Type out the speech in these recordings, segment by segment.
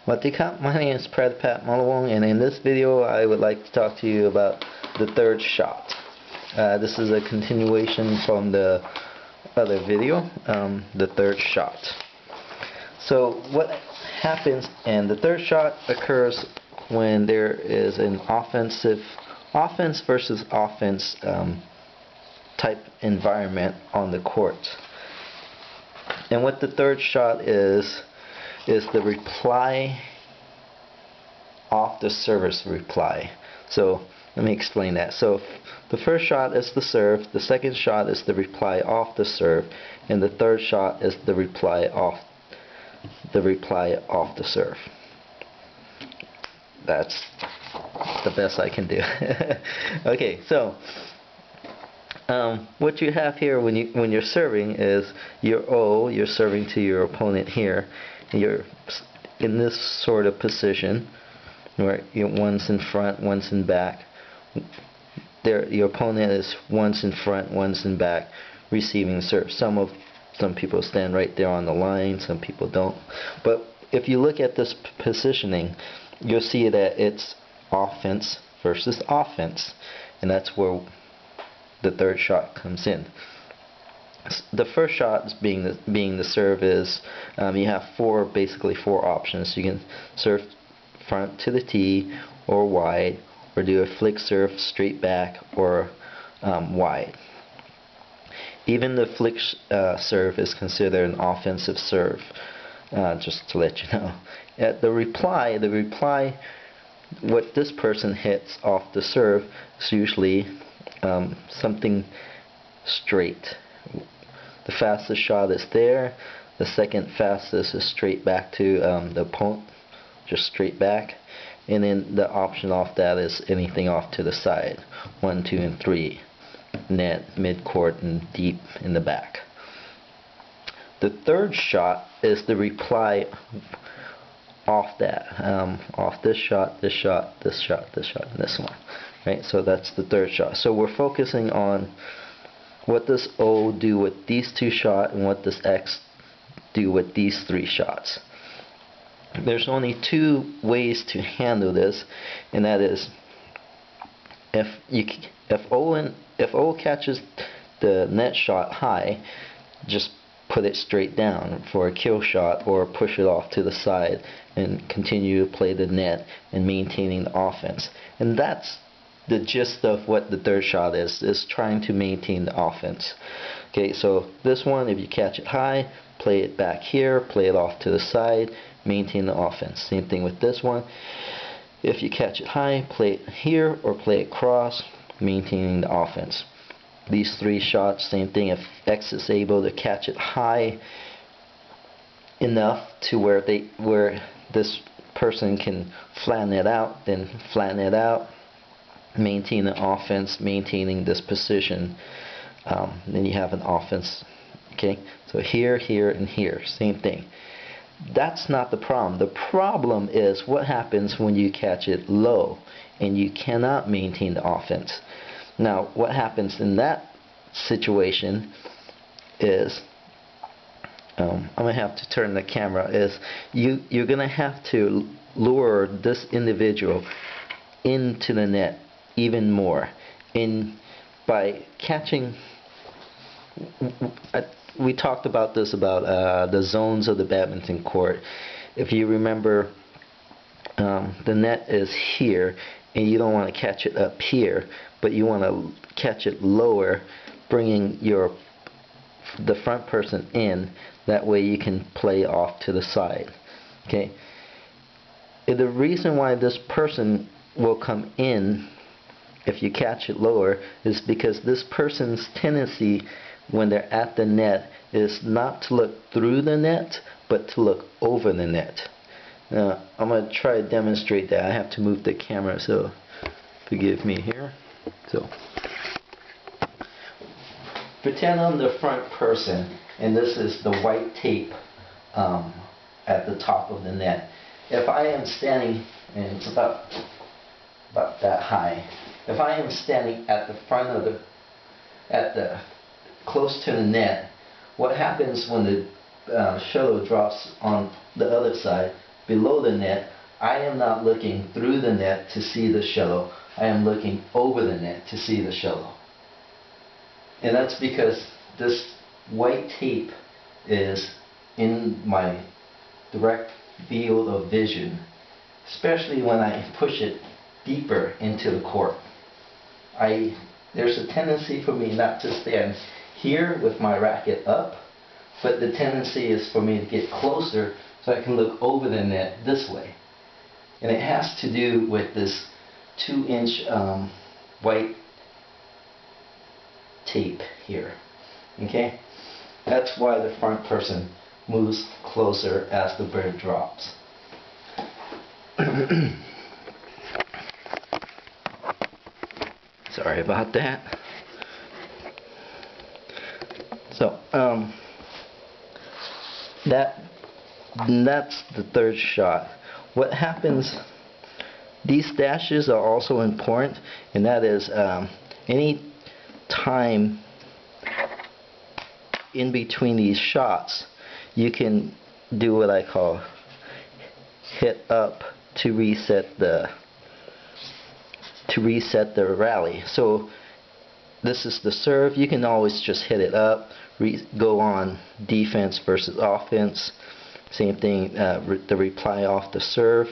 Watika, my name is Pradpat Malawong, and in this video I would like to talk to you about the third shot. This is a continuation from the other video, the third shot. So what happens, and the third shot occurs when there is an offense versus offense type environment on the court. And what the third shot is the reply off the server's reply. So let me explain that. So the first shot is the serve, the second shot is the reply off the serve, and the third shot is the reply off the serve. That's the best I can do. Okay, so what you have here when you're serving is your O. You're serving to your opponent here. You're in this sort of position where one's in front, one's in back. Your opponent is one's in front, one's in back, receiving serve. Some people stand right there on the line, some people don't. But if you look at this positioning, you'll see that it's offense versus offense, and that's where the third shot comes in. The first shot, being the serve, is you have basically four options. You can serve front to the tee, or wide, or do a flick serve straight back, or wide. Even the flick serve is considered an offensive serve, just to let you know. At the reply, what this person hits off the serve is usually something straight. The fastest shot is there. The second fastest is straight back to the opponent, just straight back. And then the option off that is anything off to the side, 1, 2, and 3, net, mid-court, and deep in the back. The third shot is the reply off that, off this shot, this shot, this shot, this shot, and this one. Right? So that's the third shot. So we're focusing on what does O do with these two shots, and what does X do with these three shots. There's only two ways to handle this, and that is if O catches the net shot high, just put it straight down for a kill shot, or push it off to the side and continue to play the net and maintaining the offense. And that's the gist of what the third shot is trying to maintain the offense. Okay, so this one, if you catch it high, play it back here, play it off to the side, maintain the offense. Same thing with this one. If you catch it high, play it here or play it cross, maintaining the offense. These three shots, same thing. If X is able to catch it high enough to where this person can flatten it out, then flatten it out, maintain the offense, maintaining this position. Then you have an offense. Okay, so here, here, and here, same thing. That's not the problem. The problem is what happens when you catch it low and you cannot maintain the offense. Now, what happens in that situation is, I'm going to have to turn the camera, is you're going to have to lure this individual into the net even more. And by catching, we talked about this, about the zones of the badminton court. If you remember, the net is here, and you don't want to catch it up here, but you want to catch it lower, bringing the front person in. That way you can play off to the side. Okay. And the reason why this person will come in if you catch it lower is because this person's tendency when they're at the net is not to look through the net, but to look over the net. Now, I'm going to try to demonstrate that. I have to move the camera, so forgive me here. So, pretend I'm the front person, and this is the white tape at the top of the net. If I am standing, and it's about that high, if I am standing at the front of close to the net, what happens when the shuttle drops on the other side? below the net, I am not looking through the net to see the shallow. I am looking over the net to see the shallow. And that's because this white tape is in my direct field of vision, especially when I push it deeper into the court. There's a tendency for me not to stand here with my racket up, but the tendency is for me to get closer so I can look over the net this way. And it has to do with this 2-inch white tape here. Okay? That's why the front person moves closer as the bird drops. Sorry about that. So, that's the third shot. What happens, these dashes are also important, and that is any time in between these shots, you can do what I call hit up to reset the rally. So this is the serve. You can always just hit it up, go on defense versus offense. Same thing, the reply off the serve.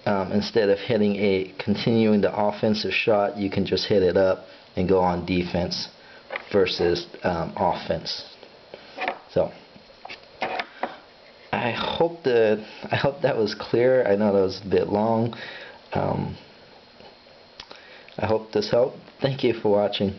Instead of continuing the offensive shot, you can just hit it up and go on defense versus offense. So I hope that was clear. I know that was a bit long. I hope this helped. Thank you for watching.